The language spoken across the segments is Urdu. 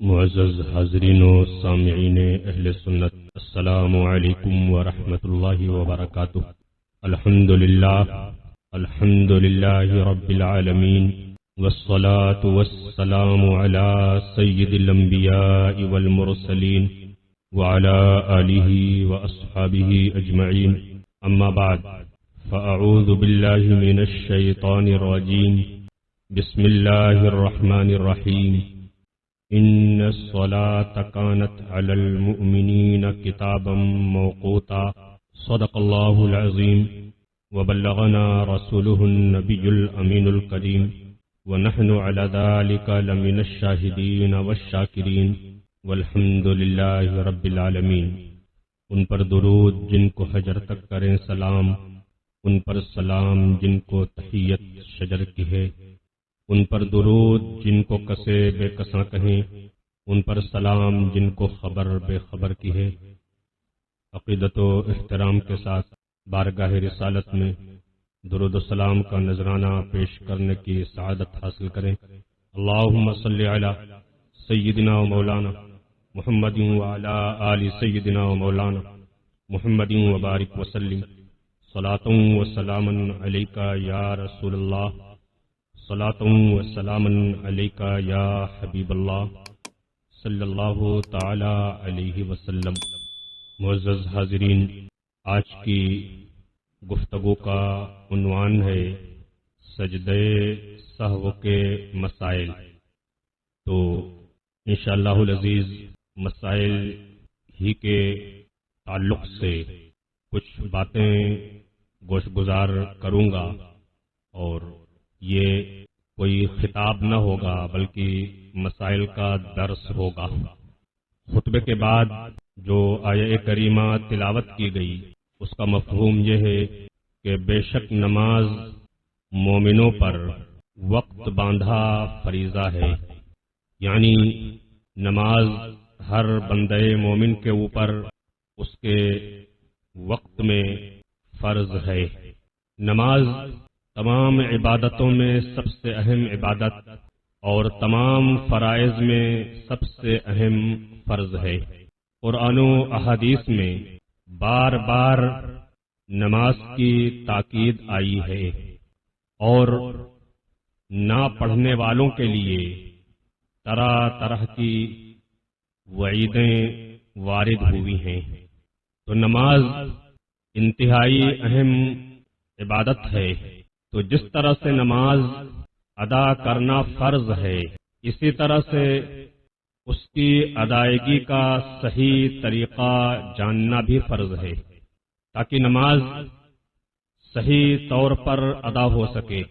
معزز حاضرین و سامعین اہل سنت، السلام علیکم ورحمۃ اللہ وبرکاتہ۔ الحمد للہ رب العالمین، والصلاة والسلام علی سید الانبیاء والمرسلین وعلی آلہ واصحابہ اجمعین، اما بعد فاعوذ باللہ من الشیطان الرجیم، بسم اللہ الرحمن الرحیم۔ ان الصلاة كانت على المؤمنين كتابا موقوتا، صدق الله العظيم، وبلغنا رسوله النبي الأمين الكريم، ونحن على ذلك لمن الشاهدين والشاكرين، والحمد لله رب العالمين۔ ان پر درود جن کو حجر تک کریں سلام، ان پر سلام جن کو تحیت شجر کی ہے، ان پر درود جن کو کسے بے کساں کہیں، ان پر سلام جن کو خبر بے خبر کی ہے۔ عقیدت و احترام کے ساتھ بارگاہ رسالت میں درود و سلام کا نذرانہ پیش کرنے کی سعادت حاصل کریں۔ اللہم صلی علی سیدنا و مولانا محمد وعلی آل سیدنا و مولانا محمد وبارک وسلم، صلاۃ و سلام علیک یا رسول اللہ، صلاۃ و سلام علیک یا حبیب اللہ صلی اللہ تعالی علیہ وسلم۔ معزز حاضرین، آج کی گفتگو کا عنوان ہے سجدہ سہو کے مسائل۔ تو انشاءاللہ العزیز مسائل ہی کے تعلق سے کچھ باتیں گوش گزار کروں گا، اور یہ کوئی خطاب نہ ہوگا بلکہ مسائل کا درس ہوگا۔ خطبے کے بعد جو آیہ کریمہ تلاوت کی گئی اس کا مفہوم یہ ہے کہ بے شک نماز مومنوں پر وقت باندھا فریضہ ہے، یعنی نماز ہر بندے مومن کے اوپر اس کے وقت میں فرض ہے۔ نماز تمام عبادتوں میں سب سے اہم عبادت اور تمام فرائض میں سب سے اہم فرض ہے۔ قرآن و احادیث میں بار بار نماز کی تاکید آئی ہے، اور نہ پڑھنے والوں کے لیے طرح طرح کی وعیدیں وارد ہوئی ہیں۔ تو نماز انتہائی اہم عبادت ہے، تو جس طرح سے نماز ادا کرنا فرض ہے، اسی طرح سے اس کی ادائیگی کا صحیح طریقہ جاننا بھی فرض ہے، تاکہ نماز صحیح طور پر ادا ہو سکے۔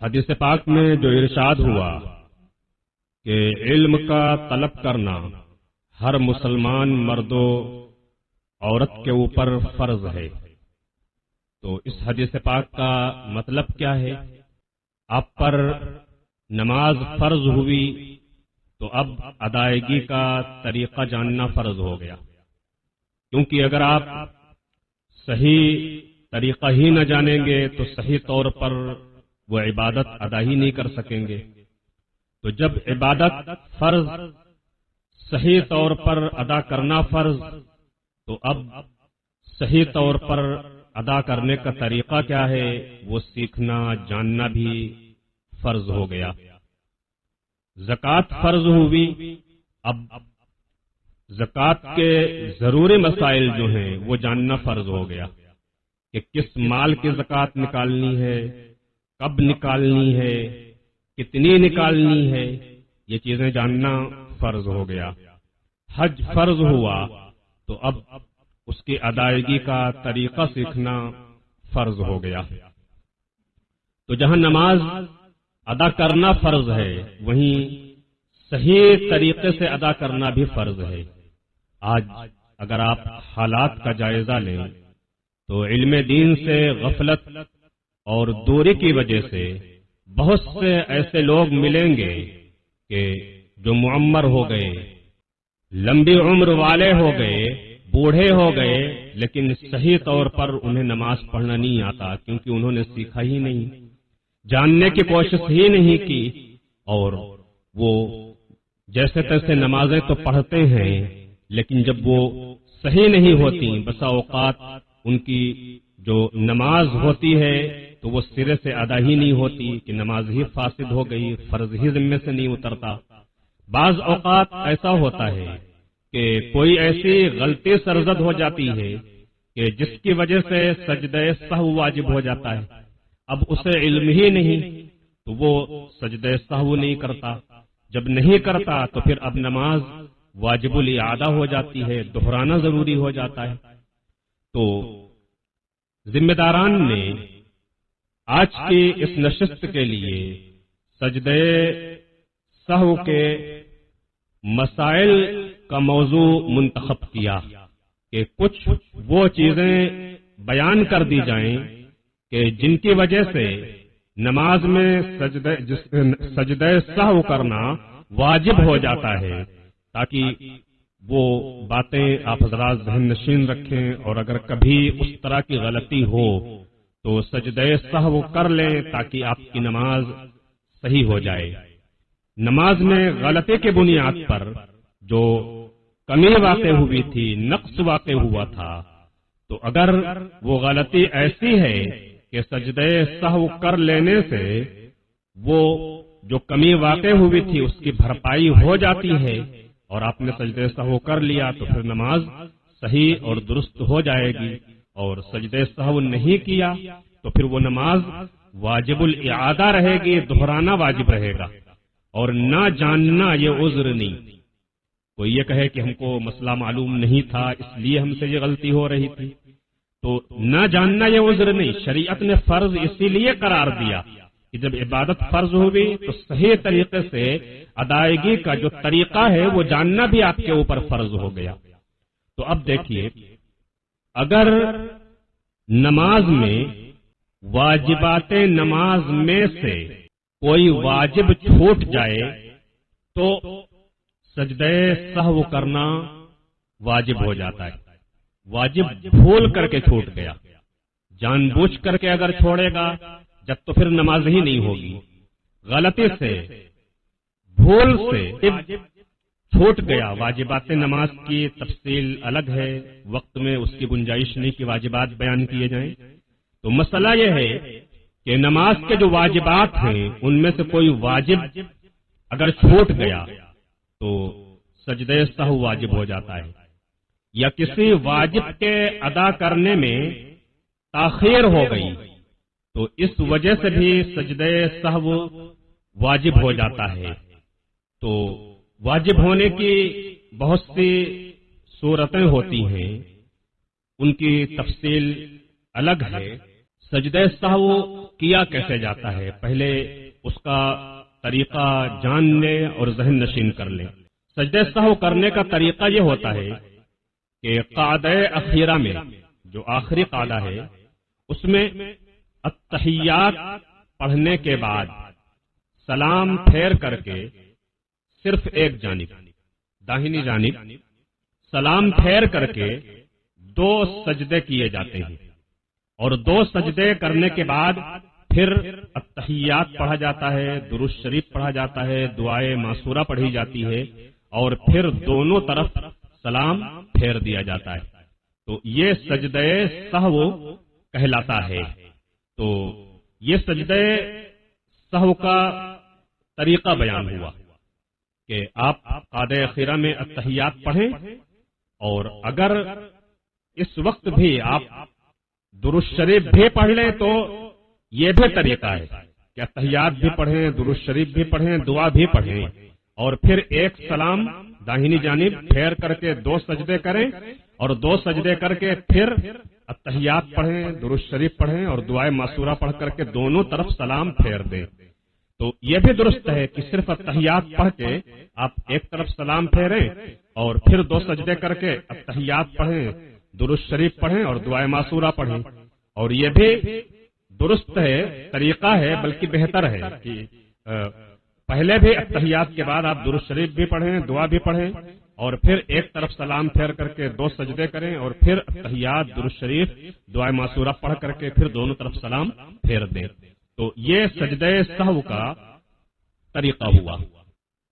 حدیث پاک میں جو ارشاد ہوا کہ علم کا طلب کرنا ہر مسلمان مرد و عورت کے اوپر فرض ہے، تو اس حدیث پاک کا مطلب کیا ہے؟ آپ پر نماز فرض ہوئی تو اب ادائیگی کا طریقہ جاننا فرض ہو گیا، کیونکہ اگر آپ صحیح طریقہ ہی نہ جانیں گے تو صحیح طور پر وہ عبادت ادا ہی نہیں کر سکیں گے۔ تو جب عبادت فرض صحیح طور پر ادا کرنا فرض، تو اب صحیح طور پر ادا کرنے کا طریقہ کیا ہے وہ سیکھنا جاننا بھی فرض ہو گیا۔ زکوٰۃ فرض ہوئی، اب زکوٰۃ کے ضروری مسائل جو ہیں وہ جاننا فرض ہو گیا کہ کس مال کی زکوٰۃ نکالنی ہے، کب نکالنی ہے، کتنی نکالنی ہے، یہ چیزیں جاننا فرض ہو گیا۔ حج فرض ہوا تو اب اس کی ادائیگی کا طریقہ سیکھنا فرض ہو گیا۔ تو جہاں نماز ادا کرنا فرض ہے، وہیں صحیح طریقے سے ادا کرنا بھی فرض ہے۔ آج اگر آپ حالات کا جائزہ لیں تو علم دین سے غفلت اور دوری کی وجہ سے بہت سے ایسے لوگ ملیں گے کہ جو معمر ہو گئے، لمبی عمر والے ہو گئے، بوڑھے ہو گئے، لیکن صحیح طور پر انہیں نماز پڑھنا نہیں آتا، کیونکہ انہوں نے سیکھا ہی نہیں، جاننے کی کوشش ہی نہیں کی، اور وہ جیسے تیسے نمازیں تو پڑھتے ہیں، لیکن جب وہ صحیح نہیں ہوتی، بسا اوقات ان کی جو نماز ہوتی ہے تو وہ سرے سے ادا ہی نہیں ہوتی کہ نماز ہی فاسد ہو گئی، فرض ہی ذمے سے نہیں اترتا۔ بعض اوقات ایسا ہوتا ہے کہ کوئی ایسی غلطی سرزد ہو جاتی ہے کہ جس کی وجہ سے سجدہ سہو واجب ہو جاتا ہے، اب اسے علم ہی نہیں تو وہ سجدہ سہو نہیں کرتا، جب نہیں کرتا تو پھر اب نماز واجب الاعادہ ہو جاتی ہے، دہرانا ضروری ہو جاتا ہے۔ تو ذمہ داران نے آج کی اس نشست کے لیے سجدہ سہو کے مسائل کا موضوع منتخب کیا کہ کچھ وہ چیزیں بیان کر دی جائیں کہ جن کی وجہ سے نماز میں سجدہ سہو کرنا واجب ہو جاتا ہے، تاکہ وہ باتیں آپ حضرات ذہن نشین رکھیں، اور اگر کبھی اس طرح کی غلطی ہو تو سجدہ سہو کر لیں تاکہ آپ کی نماز صحیح ہو جائے۔ نماز میں غلطی کی بنیاد پر جو کمی واقع ہوئی تھی، نقص واقع ہوا تھا، تو اگر وہ غلطی ایسی ہے کہ سجدہ سہو کر لینے سے وہ جو کمی واقع ہوئی تھی اس کی بھرپائی ہو جاتی ہے اور آپ نے سجدہ سہو کر لیا تو پھر نماز صحیح اور درست ہو جائے گی، اور سجدہ سہو نہیں کیا تو پھر وہ نماز واجب الاعادہ رہے گی، دہرانا واجب رہے گا، اور نہ جاننا یہ عذر نہیں۔ کوئی یہ کہے کہ ہم کو مسئلہ معلوم نہیں تھا اس لیے ہم سے یہ غلطی ہو رہی تھی، تو نہ جاننا یہ عذر نہیں، شریعت نے فرض اسی لیے قرار دیا کہ جب عبادت فرض ہوگی تو صحیح طریقے سے ادائیگی کا جو طریقہ ہے وہ جاننا بھی آپ کے اوپر فرض ہو گیا۔ تو اب دیکھیے، اگر نماز میں واجبات نماز میں سے کوئی واجب چھوٹ جائے تو سجدہ سہو کرنا واجب ہو جاتا ہے۔ واجب بھول کر کے چھوٹ گیا، جان بوجھ کر کے اگر چھوڑے گا جب تو پھر نماز ہی نہیں ہوگی، غلطی سے بھول سے چھوٹ گیا۔ واجبات نماز کی تفصیل الگ ہے، وقت میں اس کی گنجائش نہیں کہ واجبات بیان کیے جائیں، تو مسئلہ یہ ہے کہ نماز کے جو واجبات ہیں ان میں سے کوئی واجب اگر چھوٹ گیا تو سجدہ سہو واجب ہو جاتا ہے، یا کسی واجب کے ادا کرنے میں تاخیر ہو گئی تو اس وجہ سے بھی سجدہ سہو واجب ہو جاتا ہے۔ تو واجب ہونے کی بہت سی صورتیں ہوتی ہیں، ان کی تفصیل الگ ہے۔ سجدہ سہو کیا کیسے جاتا ہے، پہلے اس کا طریقہ جان لیں اور ذہن نشین کر لیں۔ سجدہ سہو کرنے کا طریقہ یہ ہوتا ہے کہ قعدہ اخیرہ میں جو آخری قعدہ ہے اس میں التحیات پڑھنے کے بعد سلام پھیر کر کے صرف ایک جانب داہنی جانب سلام پھیر کر کے 2 سجدے کیے جاتے ہیں، اور 2 سجدے کرنے کے بعد پھر التحیات پڑھا جاتا ہے، درود شریف پڑھا جاتا ہے، دعائے معصورہ پڑھی جاتی ہے، اور پھر دونوں طرف سلام پھیر دیا جاتا ہے۔ تو یہ سجدہ سہو کہلاتا ہے۔ تو یہ سجدہ سہو کا طریقہ بیان ہوا کہ آپ قعدہ اخیرہ میں التحیات پڑھیں، اور اگر اس وقت بھی آپ درود شریف بھی پڑھ لیں تو یہ بھی طریقہ ہے کہ التحیات بھی پڑھیں، درود شریف بھی پڑھیں، دعا بھی پڑھیں، اور پھر ایک سلام داہنی جانب پھیر کر کے 2 سجدے کریں، اور 2 سجدے کر کے پھر التحیات پڑھیں، درود شریف پڑھیں اور دعائے معصورہ پڑھ کر کے دونوں طرف سلام پھیر دیں۔ تو یہ بھی درست ہے کہ صرف التحیات پڑھ کے آپ ایک طرف سلام پھیریں اور پھر 2 سجدے کر کے التحیات پڑھیں، درود شریف پڑھیں اور دعائے معصورہ پڑھیں، اور یہ بھی درست ہے، طریقہ ہے، بلکہ بہتر ہے کہ پہلے بھی التحیات کے بعد آپ درود شریف بھی پڑھیں، دعا بھی پڑھیں، اور پھر ایک طرف سلام پھیر کر کے 2 سجدے کریں، اور پھر التحیات، درود شریف، دعائے معصورہ پڑھ کر کے پھر دونوں طرف سلام پھیر دیں۔ تو یہ سجدہ سہو کا طریقہ ہوا۔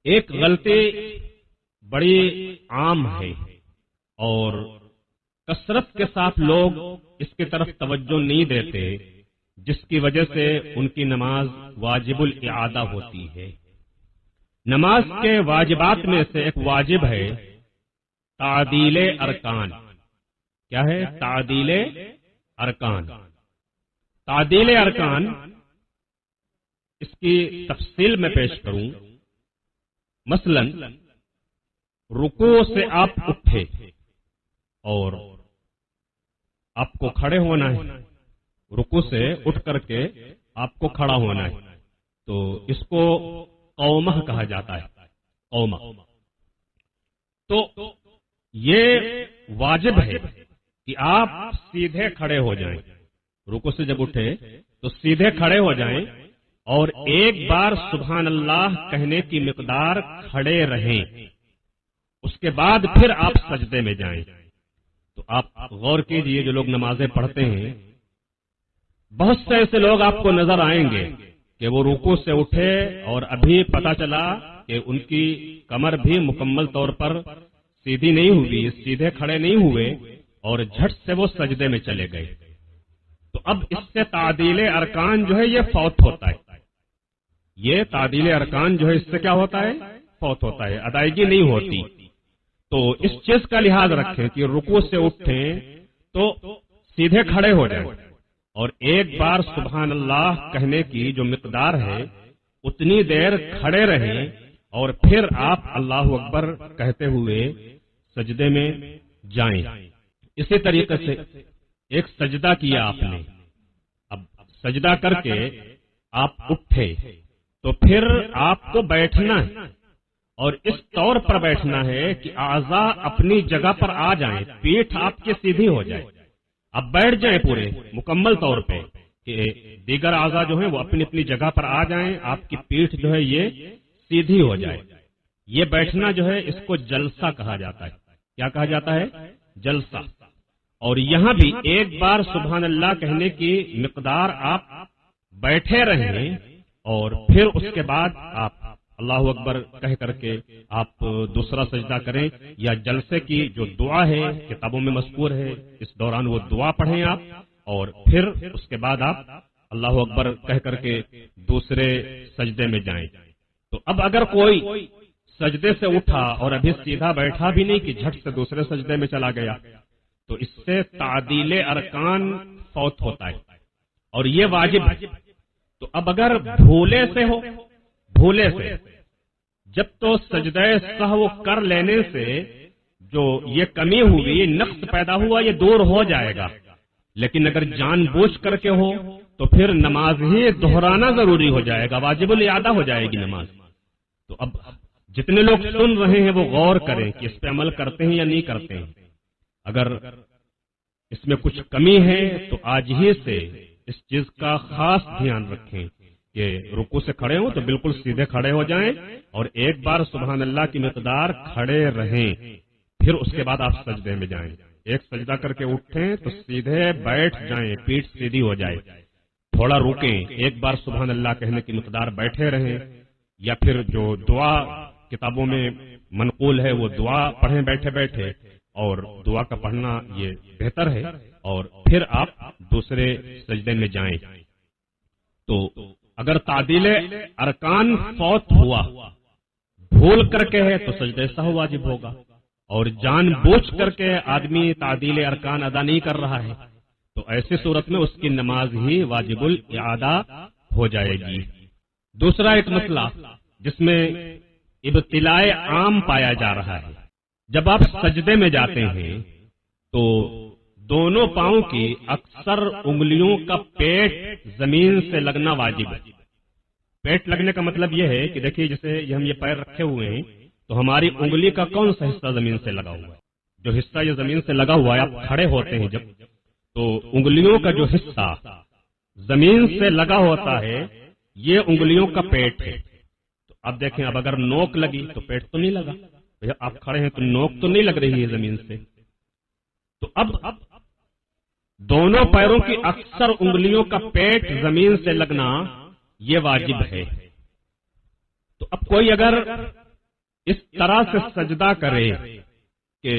ایک غلطی بڑی عام ہے اور کثرت کے ساتھ لوگ اس کی طرف توجہ نہیں دیتے، جس کی وجہ سے ان کی نماز واجب الاعادہ ہوتی ہے۔ نماز کے واجبات میں سے ایک واجب ہے تعدیل ارکان۔ کیا ہے؟ تعدیل ارکان۔ تعدیل ارکان اس کی تفصیل میں پیش کروں۔ مثلا رکوع سے آپ اٹھے اور آپ کو کھڑے ہونا ہے، رکوع سے اٹھ کر کے آپ کو کھڑا ہونا ہے، تو اس کو قومہ کہا جاتا ہے، قومہ۔ تو یہ واجب ہے کہ آپ سیدھے کھڑے ہو جائیں، رکوع سے جب اٹھے تو سیدھے کھڑے ہو جائیں اور ایک بار سبحان اللہ کہنے کی مقدار کھڑے رہیں، اس کے بعد پھر آپ سجدے میں جائیں۔ تو آپ غور کیجئے، جو لوگ نمازیں پڑھتے ہیں، بہت سے ایسے لوگ آپ کو نظر آئیں گے کہ وہ رکوع سے اٹھے اور ابھی پتا چلا کہ ان کی کمر بھی مکمل طور پر سیدھی نہیں ہوئی، سیدھے کھڑے نہیں ہوئے اور جھٹ سے وہ سجدے میں چلے گئے۔ تو اب اس سے تعدیل ارکان جو ہے یہ فوت ہوتا ہے، یہ تعدیل ارکان جو ہے اس سے کیا ہوتا ہے؟ فوت ہوتا ہے، ادائیگی نہیں ہوتی۔ تو اس چیز کا لحاظ رکھیں کہ رکوع سے اٹھیں تو سیدھے کھڑے ہو جائیں اور ایک بار سبحان اللہ کہنے کی جو مقدار ہے اتنی دیر کھڑے رہیں اور پھر آپ اللہ اکبر کہتے ہوئے سجدے میں جائیں۔ اسی طریقے سے ایک سجدہ کیا آپ نے، اب سجدہ کر کے آپ اٹھے تو پھر آپ کو بیٹھنا ہے اور اس طور پر بیٹھنا ہے کہ اعضاء اپنی جگہ پر آ جائیں، پیٹھ آپ کی سیدھی ہو جائے، اب بیٹھ جائیں پورے مکمل طور پہ کہ دیگر اعضاء جو ہیں وہ اپنی اپنی جگہ پر آ جائیں، آپ کی پیٹھ جو ہے یہ سیدھی ہو جائے۔ یہ بیٹھنا جو ہے اس کو جلسہ کہا جاتا ہے۔ کیا کہا جاتا ہے؟ جلسہ۔ اور یہاں بھی ایک بار سبحان اللہ کہنے کی مقدار آپ بیٹھے رہیں اور پھر اس کے بعد آپ اللہ اکبر کہہ کر کے آپ دوسرا سجدہ کریں، یا جلسے کی جو دعا ہے کتابوں میں مذکور ہے اس دوران وہ دعا پڑھیں آپ، اور پھر اس کے بعد آپ اللہ اکبر کہہ کر کے دوسرے سجدے میں جائیں۔ تو اب اگر کوئی سجدے سے اٹھا اور ابھی سیدھا بیٹھا بھی نہیں کہ جھٹ سے دوسرے سجدے میں چلا گیا، تو اس سے تعدیل ارکان فوت ہوتا ہے اور یہ واجب ہے۔ تو اب اگر بھولے سے ہو، بھولے سے جب تو سجدہ سہو کر لینے سے جو یہ کمی ہوئی، نقص پیدا ہوا، یہ دور ہو جائے گا، لیکن اگر جان بوجھ کر کے ہو تو پھر نماز ہی دہرانا ضروری ہو جائے گا، واجب الاعادہ ہو جائے گی نماز۔ تو اب جتنے لوگ سن رہے ہیں وہ غور کریں کہ اس پہ عمل کرتے ہیں یا نہیں کرتے ہیں۔ اگر اس میں کچھ کمی ہے تو آج ہی سے اس چیز کا خاص دھیان رکھیں کہ رکوع سے کھڑے ہوں تو بالکل سیدھے کھڑے ہو جائیں اور ایک بار سبحان اللہ کی مقدار کھڑے رہیں، پھر اس کے بعد آپ سجدے میں جائیں۔ ایک سجدہ کر کے اٹھیں تو سیدھے بیٹھ جائیں، پیٹھ سیدھی ہو جائے، تھوڑا رکیں، ایک بار سبحان اللہ کہنے کی مقدار بیٹھے رہیں، یا پھر جو دعا کتابوں میں منقول ہے وہ دعا پڑھیں بیٹھے بیٹھے، اور دعا کا پڑھنا یہ بہتر ہے، اور پھر آپ دوسرے سجدے میں جائیں۔ تو اگر تعدیل ارکان فوت ہوا، بھول کر کے ہے تو سجدہ سہو واجب ہوگا، اور جان بوجھ کر کے آدمی تعدیل ارکان ادا نہیں کر رہا ہے تو ایسی صورت میں اس کی نماز ہی واجب الاعادہ ہو جائے گی۔ دوسرا ایک مسئلہ جس میں ابتلاء عام پایا جا رہا ہے، جب آپ سجدے میں جاتے ہیں تو دونوں پاؤں کی اکثر انگلیوں کا پیٹ زمین سے لگنا واجب ہے۔ پیٹ لگنے کا مطلب یہ ہے کہ دیکھیے جیسے ہم یہ پیر رکھے ہوئے ہیں تو ہماری انگلی کا کون سا حصہ زمین سے لگا ہوا ہے؟ جو حصہ یہ زمین سے لگا ہوا ہے، آپ کھڑے ہوتے ہیں جب تو انگلیوں کا جو حصہ زمین سے لگا ہوتا ہے یہ انگلیوں کا پیٹ ہے۔ تو اب دیکھیں، اب اگر نوک لگی تو پیٹ تو نہیں لگا، آپ کھڑے ہیں تو نوک تو نہیں لگ رہی ہے زمین سے۔ تو اب دونوں پیروں کی اکثر انگلیوں کا پیٹ زمین سے لگنا یہ واجب ہے۔ تو اب کوئی اگر اس طرح سے سجدہ کرے کہ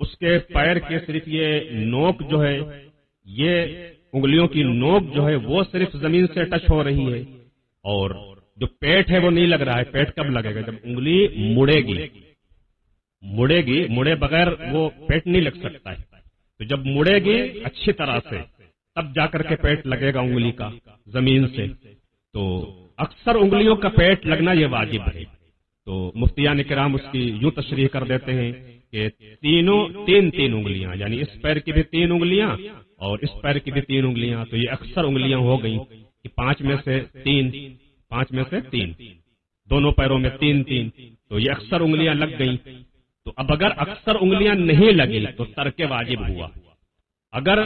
اس کے پیر کے صرف یہ نوک جو ہے، یہ انگلیوں کی نوک جو ہے وہ صرف زمین سے ٹچ ہو رہی ہے، اور جو پیٹ ہے وہ نہیں لگ رہا ہے۔ پیٹ کب لگے گا؟ جب انگلی مڑے گی، مڑے بغیر وہ پیٹ نہیں لگ سکتا ہے۔ تو جب مڑے گی اچھی طرح سے تب جا کر کے پیٹ لگے گا انگلی کا زمین سے۔ تو اکثر انگلیوں کا پیٹ لگنا یہ واجب ہے۔ تو مفتیان کرام اس کی یوں تشریح کر دیتے ہیں کہ تین انگلیاں، یعنی اس پیر کی بھی 3 انگلیاں اور اس پیر کی بھی 3 انگلیاں، تو یہ اکثر انگلیاں ہو گئیں کہ 5 میں سے 3 دونوں پیروں میں 3 تو یہ اکثر انگلیاں لگ گئیں۔ تو اب اگر اکثر انگلیاں نہیں لگی تو ترک واجب ہوا۔ اگر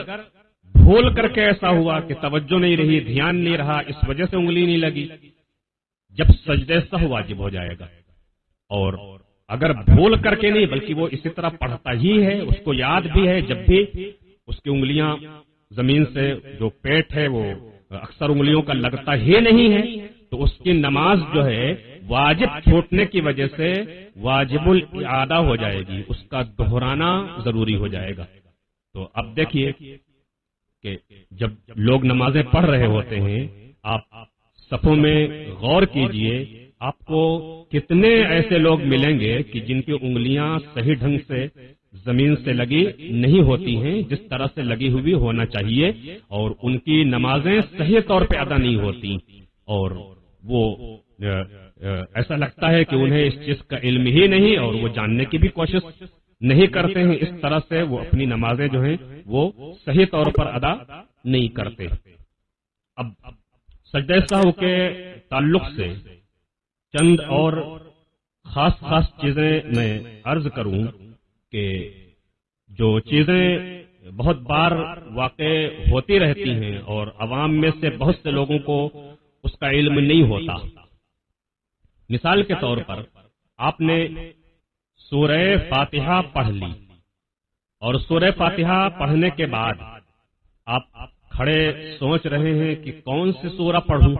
بھول کر کے ایسا ہوا کہ توجہ نہیں رہی، دھیان نہیں رہا، اس وجہ سے انگلی نہیں لگی، جب سجدہ سہو واجب ہو جائے گا۔ اور اگر بھول کر کے نہیں بلکہ وہ اسی طرح پڑھتا ہی ہے، اس کو یاد بھی ہے، جب بھی اس کی انگلیاں زمین سے جو پیٹ ہے وہ اکثر انگلیوں کا لگتا ہی نہیں ہے، تو اس کی نماز جو ہے واجب چھوٹنے کی وجہ سے واجب الاعادہ ہو جائے گی، اس کا دہرانا ضروری ہو جائے گا۔ تو اب دیکھیے کہ جب لوگ نمازیں پڑھ رہے ہوتے ہیں، آپ صفوں میں غور کیجئے، آپ کو کتنے ایسے لوگ ملیں گے کہ جن کی انگلیاں صحیح ڈھنگ سے زمین سے لگی نہیں ہوتی ہیں جس طرح سے لگی ہوئی ہونا چاہیے، اور ان کی نمازیں صحیح طور پہ ادا نہیں ہوتی، اور وہ ایسا لگتا ہے کہ انہیں اس چیز کا علم ہی نہیں اور وہ جاننے کی بھی کوشش نہیں کرتے ہیں۔ اس طرح سے وہ اپنی نمازیں جو ہیں وہ صحیح طور پر ادا نہیں کرتے۔ اب سجدہ سہو کے تعلق سے چند اور خاص چیزیں میں عرض کروں کہ جو چیزیں بہت بار واقع ہوتی رہتی ہیں اور عوام میں سے بہت سے لوگوں کو اس کا علم نہیں ہوتا۔ مثال کے طور پر آپ نے سورہ فاتحہ پڑھ لی، اور سورہ فاتحہ پڑھنے کے بعد آپ کھڑے سوچ رہے ہیں کہ کون سی سورہ پڑھوں۔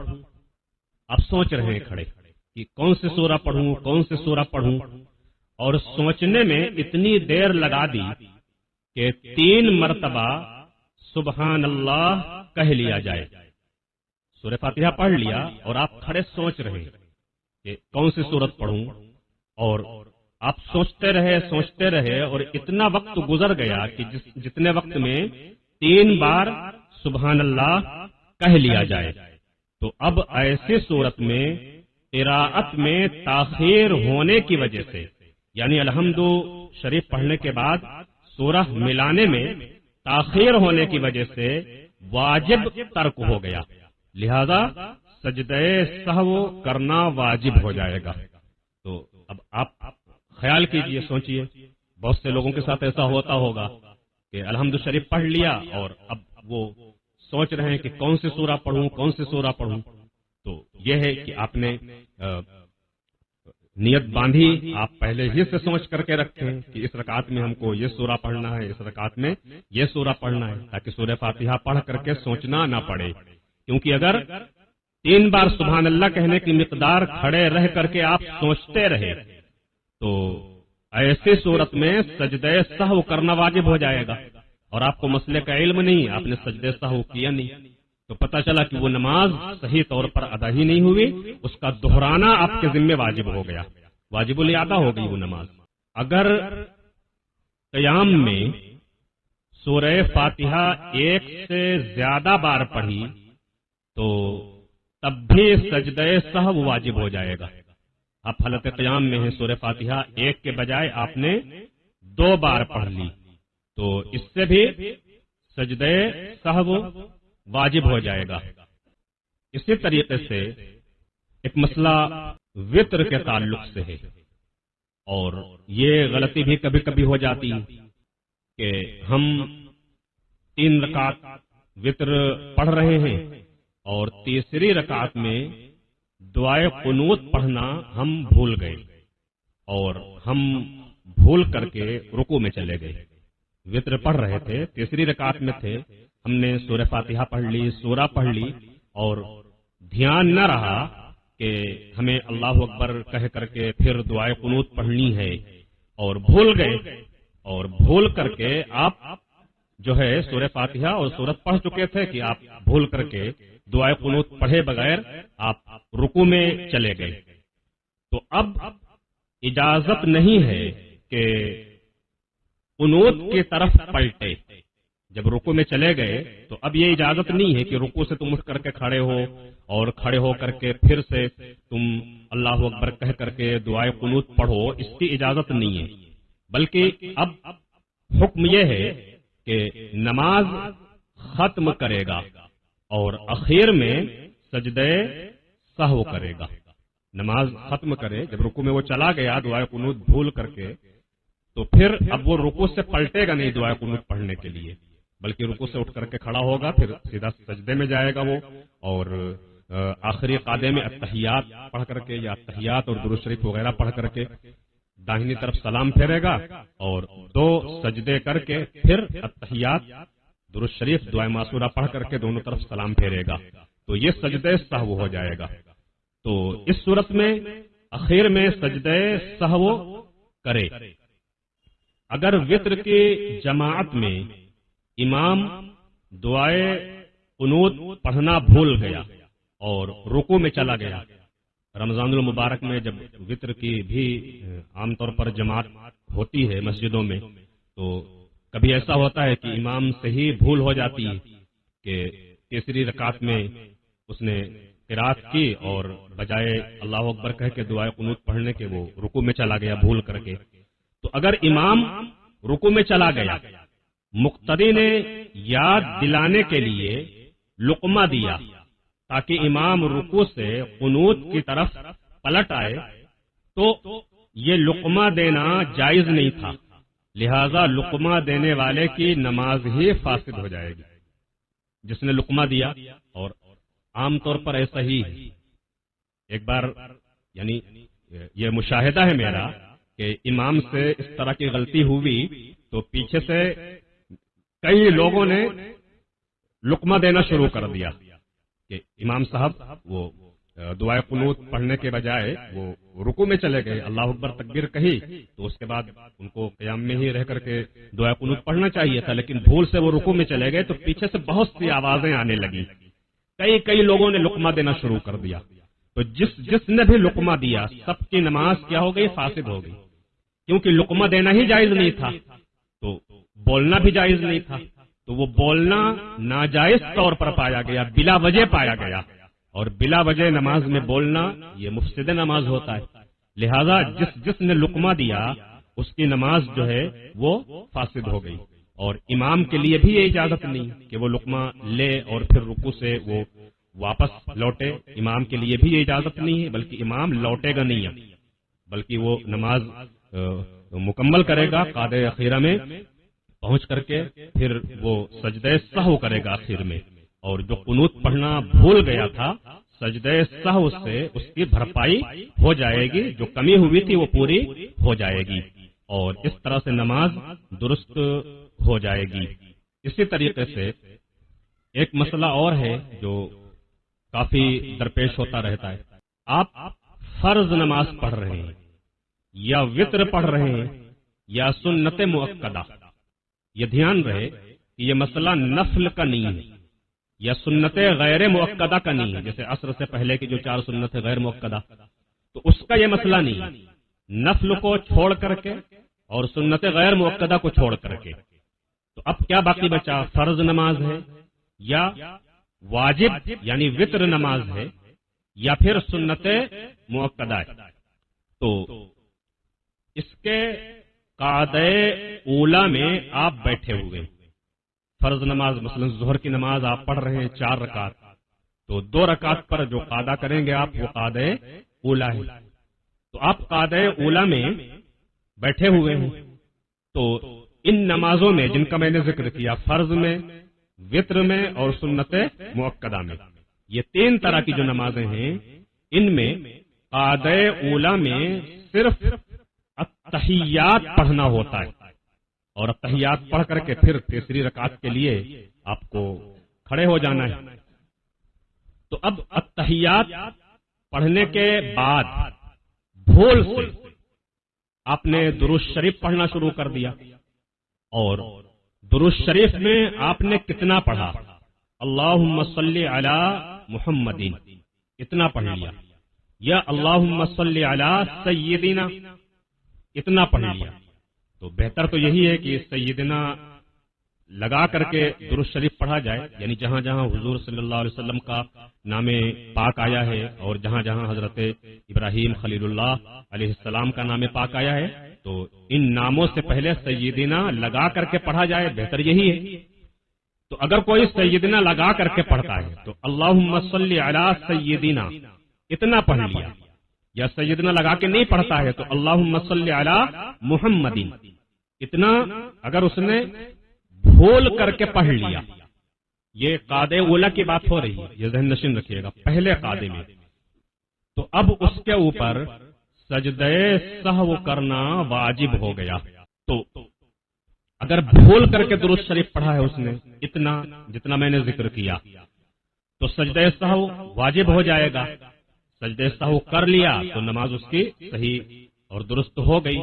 آپ سوچ رہے ہیں کھڑے کہ کون سی سورہ پڑھوں، اور سوچنے میں اتنی دیر لگا دی کہ 3 مرتبہ سبحان اللہ کہہ لیا جائے۔ سورہ فاتحہ پڑھ لیا اور آپ کھڑے سوچ رہے ہیں کہ کون سی سورت پڑھوں، اور آپ سوچتے رہے اور اتنا وقت گزر گیا کہ جتنے وقت میں 3 بار سبحان اللہ کہہ لیا جائے۔ تو اب ایسی صورت میں قراءت میں تاخیر ہونے کی وجہ سے، یعنی الحمد شریف پڑھنے کے بعد سورہ ملانے میں تاخیر ہونے کی وجہ سے واجب ترک ہو گیا، لہذا سجدہ سہو کرنا واجب ہو جائے گا۔ تو اب آپ خیال کیجئے، سوچئے، بہت سے لوگوں کے ساتھ ایسا ہوتا ہوگا کہ الحمد شریف پڑھ لیا اور اب وہ سوچ رہے ہیں کہ کون سی سورہ پڑھوں۔ تو یہ ہے کہ آپ نے نیت باندھی، آپ پہلے ہی سے سوچ کر کے رکھیں کہ اس رکعت میں ہم کو یہ سورہ پڑھنا ہے، اس رکعت میں یہ سورہ پڑھنا ہے، تاکہ سورہ فاتحہ پڑھ کر کے سوچنا نہ پڑے۔ کیونکہ اگر 3 بار سبحان اللہ کہنے کی مقدار کھڑے رہ کر کے آپ سوچتے رہے تو ایسی صورت میں سجدہ سہو کرنا واجب ہو جائے گا، اور آپ کو مسئلے کا علم نہیں، آپ نے سجدہ سہو کیا نہیں، تو پتہ چلا کہ وہ نماز صحیح طور پر ادا ہی نہیں ہوئی، اس کا دہرانا آپ کے ذمہ واجب ہو گیا، واجب الادا ہو گئی وہ نماز۔ اگر قیام میں سورہ فاتحہ 1 سے زیادہ بار پڑھی تو تب بھی سجدہ سہو واجب ہو جائے گا۔ آپ حالت قیام میں ہیں، سورہ فاتحہ 1 کے بجائے آپ نے 2 بار پڑھ لی تو اس سے بھی سجدہ سہو واجب ہو جائے گا۔ اسی طریقے سے ایک مسئلہ وطر کے تعلق سے ہے، اور یہ غلطی بھی کبھی کبھی ہو جاتی کہ ہم 3 رکعت وطر پڑھ رہے ہیں اور تیسری رکعت میں دعائے قنوت پڑھنا ہم بھول گئے، اور ہم بھول کر کے رکوع میں چلے گئے۔ وطر پڑھ رہے تھے، تیسری رکعت میں تھے، ہم نے سورہ فاتحہ پڑھ لی، سورہ پڑھ لی، اور دھیان نہ رہا کہ ہمیں اللہ اکبر کہہ کر کے پھر دعائے قنوت پڑھنی ہے اور بھول گئے، اور بھول کر کے آپ جو ہے سورہ فاتحہ اور سورت پڑھ چکے تھے کہ آپ بھول کر کے دعائے قنوت پڑھے بغیر آپ رکوع میں چلے گئے، تو اب اجازت نہیں ہے کہ قنوت کی طرف پلٹے۔ جب رکوع میں چلے گئے تو اب یہ اجازت نہیں ہے کہ رکوع سے تم اٹھ کر کے کھڑے ہو اور کھڑے ہو کر کے پھر سے تم اللہ اکبر کہہ کر کے دعائے قنوت پڑھو، اس کی اجازت نہیں ہے، بلکہ اب حکم یہ ہے کہ نماز ختم کرے گا اور اخیر میں سجدے سہو کرے گا۔ نماز ختم کرے، جب رکوع میں وہ چلا گیا دعائے قنوت بھول کر کے، تو پھر اب وہ رکوع سے پلٹے گا نہیں دعائے قنوت پڑھنے کے لیے، بلکہ رکوع سے اٹھ کر کے کھڑا ہوگا، پھر سیدھا سجدے میں جائے گا وہ، اور آخری قعدے میں التحیات پڑھ کر کے یا التحیات اور درود شریف وغیرہ پڑھ کر کے داہنی طرف سلام پھیرے گا اور 2 سجدے کر کے پھر التحیات درود شریف دعائے معصورہ پڑھ کر کے دونوں طرف سلام پھیرے گا، تو یہ سجدے سہو ہو جائے گا۔ تو اس صورت میں اخیر میں سجدے سہو کرے۔ اگر وتر کی جماعت میں امام دعائے قنوت پڑھنا بھول گیا اور رکوع میں چلا گیا، رمضان المبارک میں جب وتر کی بھی عام طور پر جماعت ہوتی ہے مسجدوں میں، تو کبھی ایسا ہوتا ہے کہ امام سے ہی بھول ہو جاتی ہے کہ تیسری رکعت میں اس نے قرات کی اور بجائے اللہ اکبر کہہ کے دعائے قنوت پڑھنے کے وہ رکوع میں چلا گیا بھول کر کے۔ تو اگر امام رکوع میں چلا گیا، مقتدی نے یاد دلانے کے لیے لقمہ دیا تاکہ امام رکوع سے قنوت کی طرف پلٹ آئے، تو یہ لقمہ دینا جائز نہیں تھا، لہذا لقمہ دینے والے کی نماز ہی فاسد ہو جائے گی۔ جس نے لقمہ دیا، اور عام طور پر ایسا ہی ہے، ایک بار یعنی یہ مشاہدہ ہے میرا کہ امام سے اس طرح کی غلطی ہوئی تو پیچھے سے کئی لوگوں نے لقمہ دینا شروع کر دیا کہ امام صاحب وہ دعائے قنوت پڑھنے کے بجائے وہ رکوع میں چلے گئے، اللہ اکبر تکبیر کہی تو اس کے بعد ان کو قیام میں ہی رہ کر کے دعائے قنوت پڑھنا چاہیے تھا، لیکن بھول سے وہ رکوع میں چلے گئے تو پیچھے سے بہت سی آوازیں آنے لگی، کئی لوگوں نے لقمہ دینا شروع کر دیا، تو جس نے بھی لقمہ دیا سب کی نماز کیا ہو گئی؟ فاسد ہو گئی، کیونکہ لقمہ دینا ہی جائز نہیں تھا تو بولنا بھی جائز نہیں تھا، تو وہ بولنا ناجائز طور پر پایا گیا، بلا وجہ پایا گیا، اور بلا وجہ نماز میں بولنا یہ مفسد نماز ہوتا ہے، لہذا جس نے لقمہ دیا اس کی نماز جو ہے وہ فاسد ہو گئی، اور امام کے لیے بھی یہ اجازت نہیں کہ وہ لقمہ لے اور پھر رکوع سے وہ واپس لوٹے، امام کے لیے بھی یہ اجازت نہیں ہے، بلکہ امام لوٹے گا نہیں، بلکہ وہ نماز مکمل کرے گا، قعدہ اخیرہ میں پہنچ کر کے پھر وہ سجدہ سہو کرے گا آخر میں، اور جو قنوت پڑھنا بھول گیا تھا سجدہ سہو سے اس کی بھرپائی ہو جائے گی، جو کمی ہوئی تھی وہ پوری ہو جائے گی، اور اس طرح سے نماز درست ہو جائے گی۔ اسی طریقے سے ایک مسئلہ اور ہے جو کافی درپیش ہوتا رہتا ہے، آپ فرض نماز پڑھ رہے ہیں یا وتر پڑھ رہے ہیں یا سنت مؤکدہ، یہ دھیان رہے کہ یہ مسئلہ نفل کا نہیں ہے یا سنت غیر مؤکدہ کا نہیں ہے، جیسے عصر سے پہلے کی جو 4 سنت غیر مؤکدہ، تو اس کا یہ مسئلہ نہیں ہے، نفل کو چھوڑ کر کے اور سنت غیر مؤکدہ کو چھوڑ کر کے، تو اب کیا باقی بچا؟ فرض نماز ہے یا واجب یعنی وتر نماز ہے یا پھر سنت مؤکدہ ہے۔ تو اس کے قعدہ اولا میں آپ بیٹھے ہوئے، فرض نماز مثلا ظہر کی نماز آپ پڑھ رہے ہیں 4 رکعت، تو 2 رکعت پر جو قعدہ کریں گے آپ وہ قعدہ اولا ہے، تو آپ قعدہ اولا میں بیٹھے ہوئے ہیں، تو ان نمازوں میں جن کا میں نے ذکر کیا، فرض میں، وتر میں اور سنت مؤکدہ میں، یہ 3 طرح کی جو نمازیں ہیں ان میں قعدہ اولا میں صرف التحیات پڑھنا ہوتا ہے، اور التحیات پڑھ کر کے پھر تیسری رکعت کے لیے آپ کو کھڑے ہو جانا ہے۔ تو اب التحیات پڑھنے کے بعد بھول سے آپ نے درود شریف پڑھنا شروع کر دیا، اور درود شریف میں آپ نے کتنا پڑھا؟ اللہم صلی علی محمدین اتنا پڑھ لیا، یا اللہم صلی علی سیدنا اتنا پڑھ لیا، تو بہتر تو یہی ہے کہ سیدنا لگا کر کے درود شریف پڑھا جائے، یعنی جہاں جہاں حضور صلی اللہ علیہ وسلم کا نام پاک آیا ہے اور جہاں جہاں حضرت ابراہیم خلیل اللہ علیہ السلام کا نام پاک آیا ہے، تو ان ناموں سے پہلے سیدنا لگا کر کے پڑھا جائے، بہتر یہی ہے۔ تو اگر کوئی سیدنا لگا کر کے پڑھتا ہے تو اللہم صلی علی سیدنا اتنا پڑھ لیا، یا سیدنا لگا کے نہیں پڑھتا ہے تو اللہم صلی علی محمدین اتنا اگر اس نے بھول کر کے پڑھ لیا، یہ قاعدے اولا کی بات ہو رہی ہے، یہ ذہن نشین رکھیے گا پہلے قاعدے میں، تو اب اس کے اوپر سجدہ سہو کرنا واجب ہو گیا۔ تو اگر بھول کر کے درود شریف پڑھا ہے اس نے اتنا جتنا میں نے ذکر کیا، تو سجدہ سہو واجب ہو جائے گا۔ سجدہ سہو کر لیا تو نماز اس کی صحیح اور درست ہو گئی،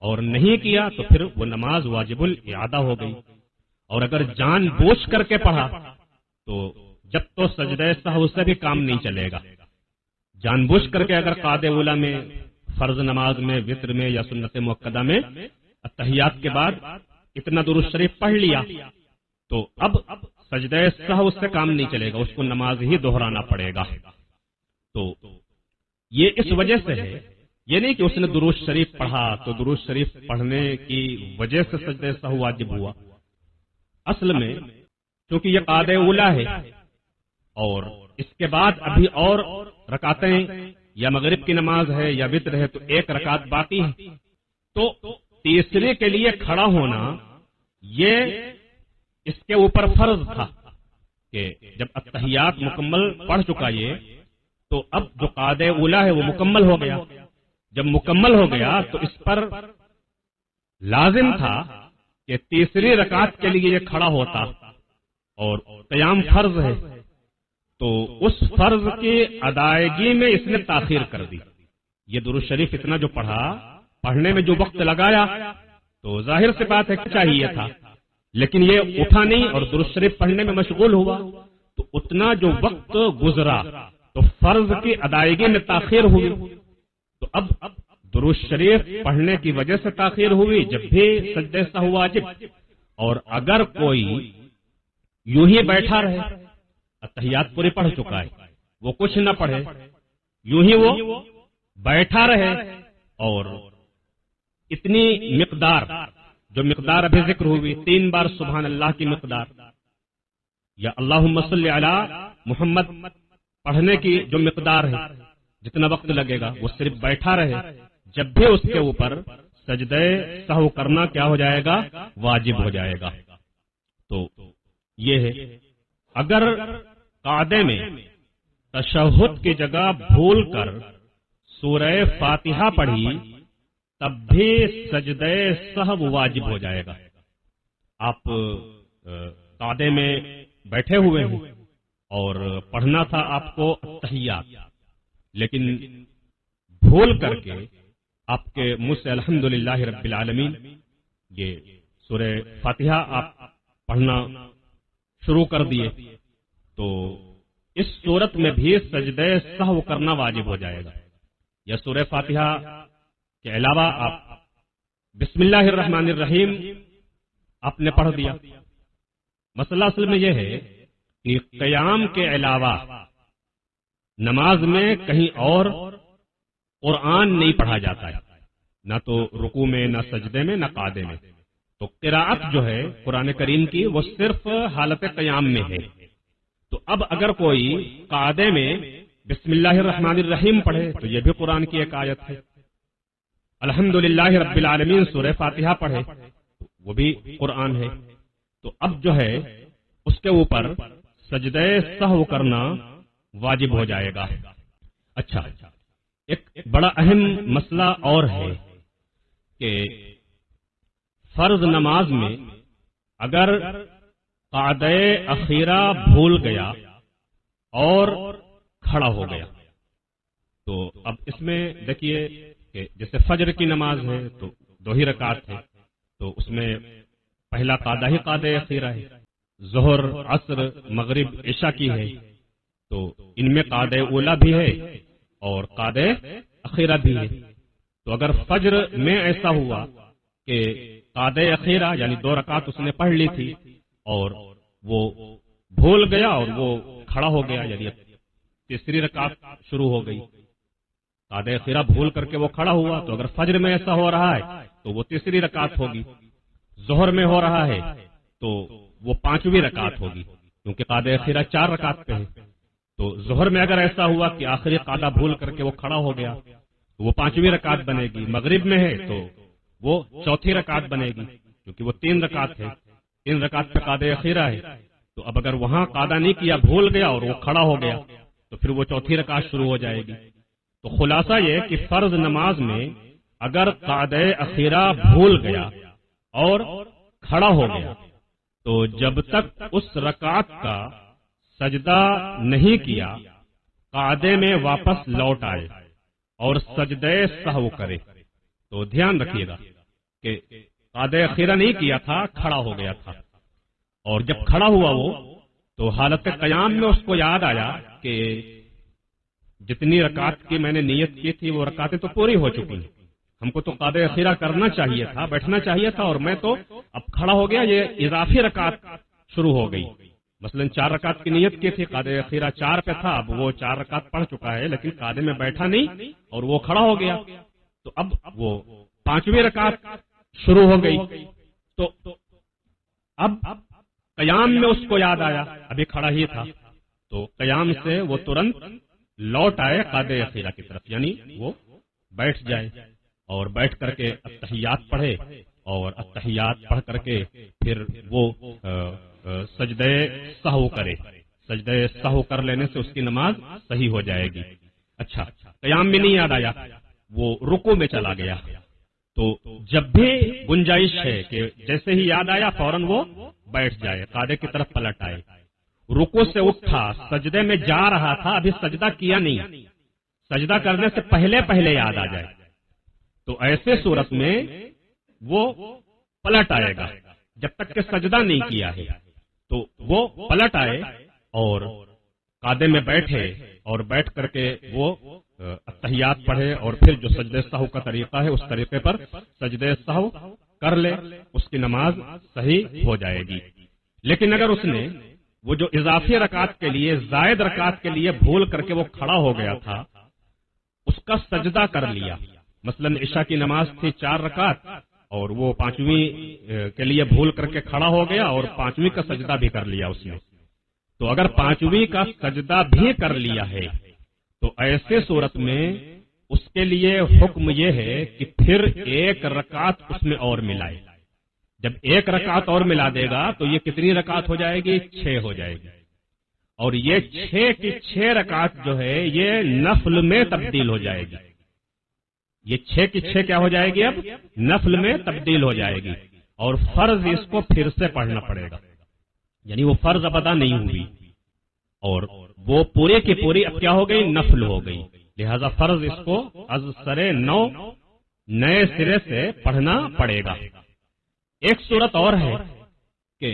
اور نہیں کیا تو پھر وہ نماز واجب الاعادہ ہو گئی۔ اور اگر جان بوجھ کر کے پڑھا تو جب تو سجدہ سہو سے بھی کام نہیں چلے گا۔ جان بوجھ کر کے اگر قاعدہ اولا میں فرض نماز میں وتر میں یا سنت مؤکدہ میں التحیات کے بعد اتنا درود شریف پڑھ لیا تو اب سجدہ سہو سے کام نہیں چلے گا، اس کو نماز ہی دہرانا پڑے گا۔ تو یہ اس وجہ سے ہے، یہ نہیں کہ اس نے درود شریف پڑھا تو درود شریف پڑھنے کی وجہ سے سجدہ سہو واجب ہوا۔ اصل میں چونکہ یہ قاعدہ اولا ہے اور اس کے بعد ابھی اور رکعتیں یا مغرب کی نماز ہے یا وتر ہے تو ایک رکعت باقی ہے، تو تیسرے کے لیے کھڑا ہونا یہ اس کے اوپر فرض تھا کہ جب التحیات مکمل پڑھ چکا یہ، تو اب جو قاعدہ اولا ہے وہ مکمل ہو گیا۔ جب مکمل ہو گیا تو اس پر لازم تھا کہ تیسری رکعت کے لیے یہ کھڑا ہوتا، اور قیام فرض ہے تو اس فرض کی ادائیگی میں اس نے تاخیر کر دی۔ یہ درود شریف اتنا جو پڑھنے میں جو وقت لگایا تو ظاہر سے بات ہے چاہیے تھا، لیکن یہ اٹھا نہیں اور درود شریف پڑھنے میں مشغول ہوا، تو اتنا جو وقت گزرا تو فرض کی ادائیگی میں تاخیر ہوئی۔ تو اب درود شریف پڑھنے کی وجہ سے تاخیر ہوئی جب بھی سجدہ سہو واجب، اور اگر کوئی یوں ہی بیٹھا رہے، التحیات پوری پڑھ چکا ہے، وہ کچھ نہ پڑھے، یوں ہی وہ بیٹھا رہے اور اتنی مقدار جو مقدار ابھی ذکر ہوئی 3 بار سبحان اللہ کی مقدار یا اللہم صلی علی محمد پڑھنے کی جو مقدار ہے، جتنا وقت لگے گا وہ صرف بیٹھا رہے، جب بھی اس کے اوپر سجدہ سہو کرنا کیا ہو جائے گا؟ واجب ہو جائے گا۔ تو یہ ہے، اگر قاعدے میں تشہد کی جگہ بھول کر سورہ فاتحہ پڑھی تب بھی سجدہ سہو واجب ہو جائے گا۔ آپ قاعدے میں بیٹھے ہوئے ہیں اور پڑھنا تھا آپ کو التحیات، لیکن بھول کر کے آپ کے منہ سے الحمدللہ رب العالمین یہ سورہ فاتحہ آپ پڑھنا شروع کر دیے، تو اس صورت میں بھی سجدہ سہو کرنا واجب ہو جائے گا۔ یا سورہ فاتحہ کے علاوہ آپ بسم اللہ الرحمن الرحیم آپ نے پڑھ دیا۔ مسئلہ اصل میں یہ ہے کہ قیام کے علاوہ نماز میں کہیں اور قرآن نہیں پڑھا جاتا ہے، نہ تو رکوع میں، نہ سجدے میں، نہ قعدے میں۔ تو قراءت جو ہے قرآن کریم کی وہ صرف حالت قیام میں ہے۔ تو اب اگر کوئی قعدے میں بسم اللہ الرحمن الرحیم پڑھے تو یہ بھی قرآن کی ایک آیت ہے، الحمدللہ رب العالمین سورہ فاتحہ پڑھے وہ بھی قرآن ہے۔ تو اب جو ہے اس کے اوپر سجدہ سہو کرنا واجب ہو جائے گا۔ اچھا، ایک بڑا اہم مسئلہ اور ہے کہ فرض نماز میں اگر قعدہ اخیرہ بھول گیا اور کھڑا ہو گیا تو اب اس میں دیکھیے کہ جیسے فجر کی نماز ہے تو 2 ہی رکعت ہے، تو اس میں پہلا قادہ ہی قادہ اخیرہ ہے، ظہر، عصر، مغرب، عشاء کی ہے تو ان میں قادہ اولا بھی ہے اور قادہ اخیرہ بھی ہے۔ تو اگر فجر میں ایسا ہوا کہ قادہ اخیرہ یعنی 2 رکعت اس نے پڑھ لی تھی اور وہ بھول گیا اور وہ کھڑا ہو گیا، یعنی تیسری رکعت شروع ہو گئی، قادہ اخیرہ بھول کر کے وہ کھڑا ہوا، تو اگر فجر میں ایسا ہو رہا ہے تو وہ تیسری رکعت ہوگی، ظہر میں ہو رہا ہے تو وہ 5ویں رکعت ہوگی، کیونکہ قادہ اخیرہ 4 رکعت پہ ہے۔ تو ظہر میں اگر ایسا ہوا کہ آخری قادہ بھول کر کے وہ کھڑا ہو گیا تو وہ 5ویں رکعت بنے گی، مغرب میں ہے تو وہ 4تھی رکعت بنے گی، کیونکہ وہ 3 رکعت ہے، 3 رکعت پہ قادہ اخیرہ ہے۔ تو اب اگر وہاں قادہ نہیں کیا، بھول گیا اور وہ کھڑا ہو گیا تو پھر وہ 4تھی رکعت شروع ہو جائے گی۔ تو خلاصہ یہ کہ فرض نماز میں اگر قادہ اخیرہ بھول گیا اور کھڑا ہو گیا تو جب تک اس رکعت کا سجدہ نہیں کیا قعدے میں واپس لوٹ آئے اور سجدہ سہو کرے۔ تو دھیان رکھیے گا کہ قعدہ اخیرہ نہیں کیا تھا، کھڑا ہو گیا تھا، اور جب کھڑا ہوا وہ تو حالت قیام میں اس کو یاد آیا کہ جتنی رکعت کی میں نے نیت کی تھی وہ رکعتیں تو پوری ہو چکی ہیں، ہم کو تو قعدہ اخیرہ کرنا چاہیے تھا، بیٹھنا چاہیے تھا، اور میں تو اب کھڑا ہو گیا، یہ اضافی رکعت شروع ہو گئی۔ مثلا 4 رکعت کی نیت کی تھی، قعدہ اخیرہ 4 پہ تھا، اب وہ 4 رکعت پڑھ چکا ہے لیکن قعدے میں بیٹھا نہیں اور وہ کھڑا ہو گیا، تو اب وہ 5ویں رکعت شروع ہو گئی۔ تو اب قیام میں اس کو یاد آیا، ابھی کھڑا ہی تھا، تو قیام سے وہ ترنت لوٹ آئے قعدہ اخیرہ کی طرف، یعنی وہ بیٹھ جائے اور بیٹھ کر کے التحیات پڑھے، اور التحیات پڑھ کر کے پھر وہ سجدہ سہو کرے، سجدہ سہو کر لینے سے اس کی نماز صحیح ہو جائے گی۔ اچھا، قیام میں نہیں یاد آیا، وہ رکوع میں چلا گیا، تو جب بھی گنجائش ہے کہ جیسے ہی یاد آیا فوراً وہ بیٹھ جائے، قعدے کی طرف پلٹ آئے، رکوع سے اٹھا، سجدے میں جا رہا تھا، ابھی سجدہ کیا نہیں، سجدہ کرنے سے پہلے پہلے یاد آ جائے تو ایسے صورت میں وہ پلٹ آئے گا، جب تک کہ سجدہ نہیں کیا ہے تو وہ پلٹ آئے اور قعدے میں بیٹھے اور بیٹھ کر کے وہ التحیات پڑھے، اور پھر جو سجدہ سہو کا طریقہ ہے اس طریقے پر سجدہ سہو کر لے، اس کی نماز صحیح ہو جائے گی۔ لیکن اگر اس نے وہ جو اضافی رکعت کے لیے، زائد رکعت کے لیے بھول کر کے وہ کھڑا ہو گیا تھا، اس کا سجدہ کر لیا، مثلا عشاء کی نماز تھی 4 رکعت اور وہ 5ویں کے لیے بھول کر کے کھڑا ہو گیا اور 5ویں کا سجدہ بھی کر لیا اس نے، تو اگر 5ویں کا سجدہ بھی کر لیا ہے تو ایسے صورت میں اس کے لیے حکم یہ ہے کہ پھر 1 رکعت اس میں اور ملائے۔ جب 1 رکعت اور ملا دے گا تو یہ کتنی رکعت ہو جائے گی؟ 6 ہو جائے گی، اور یہ 6 کی 6 رکعت جو ہے یہ نفل میں تبدیل ہو جائے گی، یہ 6 کی 6 کیا ہو جائے گی؟ اب نفل میں تبدیل ہو جائے گی، اور فرض اس کو پھر سے پڑھنا پڑے گا، یعنی وہ فرض اب ادا نہیں ہوئی اور وہ پورے کی پوری اب کیا ہو گئی؟ نفل ہو گئی، لہذا فرض اس کو از سرے نو نئے سرے سے پڑھنا پڑے گا۔ ایک صورت اور ہے کہ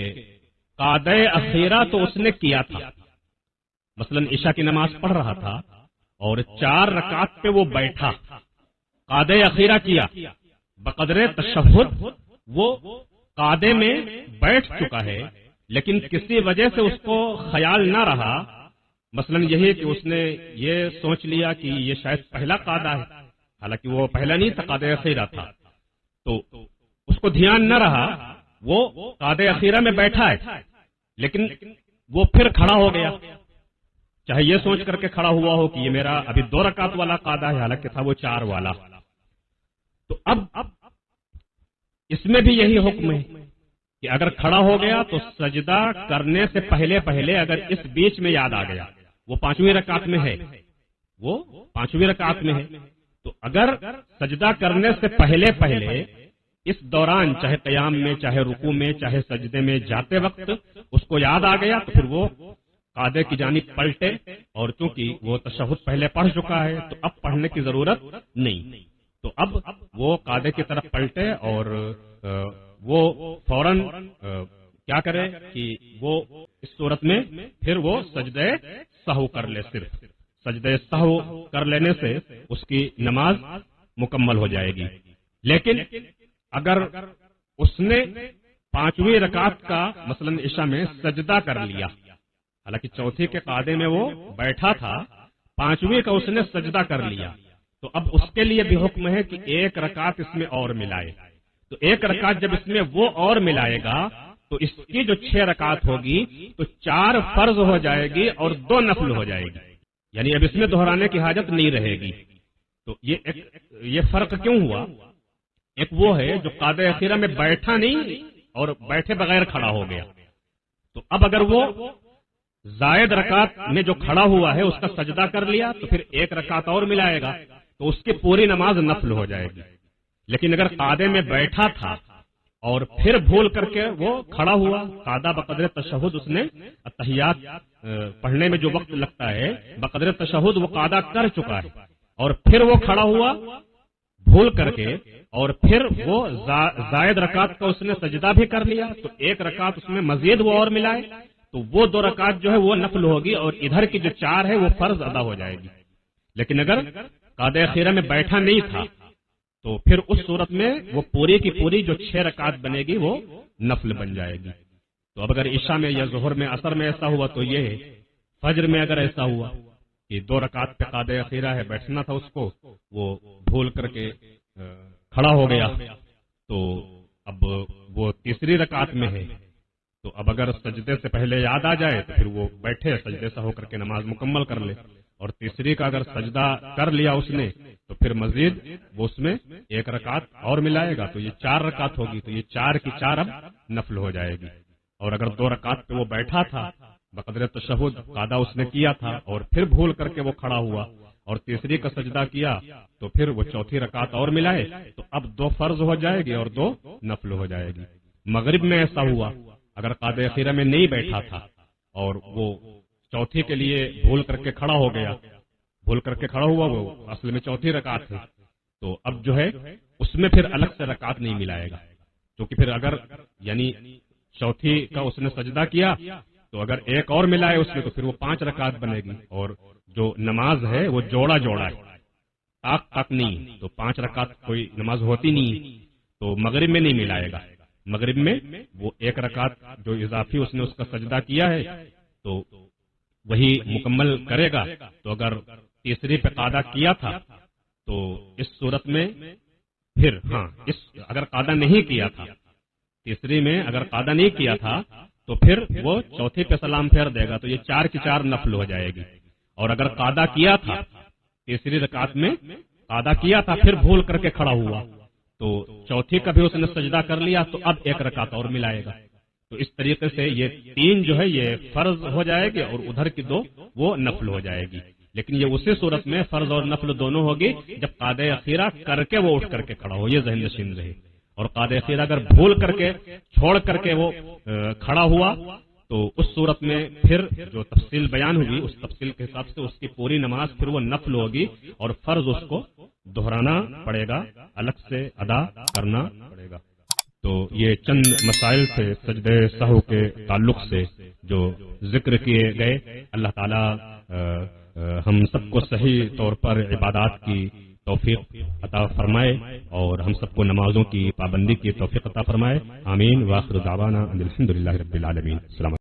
قعدہ اخیرہ تو اس نے کیا تھا، مثلا عشاء کی نماز پڑھ رہا تھا اور 4 رکعت پہ وہ بیٹھا، قعدہ اخیرہ کیا، بقدر تشہد وہ قعدے میں بیٹھ چکا ہے، لیکن کسی وجہ سے اس کو خیال نہ رہا، مثلا یہی کہ اس نے یہ سوچ لیا کہ یہ شاید پہلا قعدہ ہے، حالانکہ وہ پہلا نہیں تھا، قعدہ اخیرہ تھا، تو اس کو دھیان نہ رہا، وہ قعدہ اخیرہ میں بیٹھا ہے لیکن وہ پھر کھڑا ہو گیا، چاہے یہ سوچ کر کے کھڑا ہوا ہو کہ یہ میرا ابھی 2 رکعت والا قعدہ ہے، حالانکہ تھا وہ 4 والا۔ تو اب اس میں بھی یہی حکم ہے کہ اگر کھڑا ہو گیا تو سجدہ کرنے سے پہلے پہلے اگر اس بیچ میں یاد آ گیا، وہ 5ویں رکعت میں ہے، وہ 5ویں رکعت میں ہے، تو اگر سجدہ کرنے سے پہلے پہلے اس دوران چاہے قیام میں، چاہے رکوع میں، چاہے سجدے میں جاتے وقت اس کو یاد آ گیا تو پھر وہ قادے کی جانب پلٹے، اور چونکہ وہ تشہد پہلے پڑھ چکا ہے تو اب پڑھنے کی ضرورت نہیں، تو اب وہ قادے کی طرف پلٹے اور وہ فوراً کیا کرے کہ وہ اس صورت میں پھر وہ سجدہ سہو کر لے، صرف سجدہ سہو کر لینے سے اس کی نماز مکمل ہو جائے گی۔ لیکن اگر اس نے پانچویں رکعت کا مثلاً عشاء میں سجدہ کر لیا، حالانکہ چوتھی کے قاعدے میں وہ بیٹھا تھا، پانچویں کا اس نے سجدہ کر لیا، تو اب اس کے لیے بھی حکم ہے کہ ایک رکعت اس میں اور ملائے۔ تو ایک رکعت جب اس میں وہ اور ملائے گا تو اس کی جو 6 رکعت ہوگی تو 4 فرض ہو جائے گی اور 2 نفل ہو جائے گی، یعنی اب اس میں دہرانے کی حاجت نہیں رہے گی۔ تو یہ فرق کیوں ہوا؟ ایک وہ ہے جو قاعدہ اخیرہ میں بیٹھا نہیں اور بیٹھے بغیر کھڑا ہو گیا، تو اب اگر وہ زائد رکعت میں جو کھڑا ہوا ہے اس کا سجدہ کر لیا تو پھر 1 رکعت اور ملائے گا تو اس کی پوری نماز نفل ہو جائے گی۔ لیکن اگر قاعدے میں بیٹھا تھا اور پھر بھول کر کے وہ کھڑا ہوا، قاعدہ بقدر تشہد اس نے اتحیات پڑھنے میں جو وقت لگتا ہے بقدر تشہد وہ قاعدہ کر چکا ہے، اور پھر وہ کھڑا ہوا بھول کر کے اور پھر وہ زائد رکعت کا اس نے سجدہ بھی کر لیا، تو 1 رکعت اس میں مزید وہ اور ملائے تو وہ 2 رکعت جو ہے وہ نفل ہوگی اور ادھر کی جو 4 ہے وہ فرض ادا ہو جائے گی۔ لیکن اگر قاعدہ اخیرہ میں بیٹھا نہیں تھا تو پھر اس صورت میں وہ پوری کی پوری جو 6 رکعت بنے گی وہ نفل بن جائے گی۔ تو اب اگر عشاء میں یا ظہر میں عصر میں ایسا ہوا تو یہ ہے، فجر میں اگر ایسا ہوا کہ 2 رکعت پہ قاعدہ اخیرہ ہے، بیٹھنا تھا اس کو، وہ بھول کر کے کھڑا ہو گیا تو اب وہ تیسری رکعت میں ہے، تو اب اگر سجدے سے پہلے یاد آ جائے تو پھر وہ بیٹھے سجدے سے ہو کر کے نماز مکمل کر لے، اور تیسری کا اگر سجدہ کر لیا اس نے تو پھر مزید وہ اس میں 1 رکعت اور ملائے گا تو یہ 4 رکعت ہوگی، تو یہ 4 کی 4 اب نفل ہو جائے گی۔ اور اگر 2 رکعت پہ وہ بیٹھا تھا بقدر تشہد قاعدہ اس نے کیا تھا اور پھر بھول کر کے وہ کھڑا ہوا اور تیسری کا سجدہ کیا تو پھر وہ چوتھی رکعت اور ملائے تو اب 2 فرض ہو جائے گی اور 2 نفل ہو جائے گی۔ مغرب میں ایسا ہوا، اگر قاعدہ اخیرہ میں نہیں بیٹھا تھا اور وہ چوتھی کے لیے بھول کر کے کھڑا ہو گیا، بھول کر کے کھڑا ہوا، وہ اصل میں چوتھی رکعت ہے، تو اب جو ہے اس میں پھر الگ سے رکعت نہیں ملائے گا، کیونکہ پھر اگر یعنی چوتھی کا اس نے سجدہ کیا تو اگر 1 اور ملائے اس میں تو پھر وہ 5 رکعت بنے گی، اور جو نماز ہے وہ جوڑا جوڑا ہے، تاک نہیں، تو 5 رکعت کوئی نماز ہوتی نہیں، تو مغرب میں نہیں ملائے گا۔ مغرب میں وہ 1 رکعت جو اضافی اس نے اس کا سجدہ کیا ہے تو وہی مکمل کرے گا۔ تو اگر تیسری پہ قاعدہ کیا تھا تو اس صورت میں پھر اگر قاعدہ نہیں کیا تھا، تیسری میں اگر قاعدہ نہیں کیا تھا تو پھر وہ چوتھی پہ سلام پھیر دے گا، تو یہ 4 کی 4 نفل ہو جائے گی۔ اور اگر قاعدہ کیا تھا تیسری رکعت میں قاعدہ کیا تھا پھر بھول کر کے کھڑا ہوا تو چوتھی کا بھی اس نے سجدہ کر لیا تو اب 1 رکعت اور ملائے گا۔ تو اس طریقے سے یہ 3 جو ہے یہ فرض ہو جائے گی اور ادھر کی 2 وہ نفل ہو جائے گی، لیکن یہ اسی صورت میں فرض اور نفل دونوں ہوگی جب قاعدہ اخیرہ کر کے وہ اٹھ کر کے کھڑا ہو، یہ ذہن نشین رہے۔ اور قاعدہ اخیرہ اگر بھول کر کے چھوڑ کر کے وہ کھڑا ہوا تو اس صورت میں پھر جو تفصیل بیان ہوگی اس تفصیل کے حساب سے اس کی پوری نماز پھر وہ نفل ہوگی اور فرض اس کو دہرانا پڑے گا، الگ سے ادا کرنا پڑے گا۔ تو یہ چند مسائل تھے سجدہ سہو کے تعلق سے جو ذکر کیے گئے۔ اللہ تعالی ہم سب کو صحیح طور پر عبادات کی توفیق عطا فرمائے اور ہم سب کو نمازوں کی پابندی کی توفیق عطا فرمائے، آمین۔ وآخر دعوانا الحمد للہ رب العالمین۔ السلام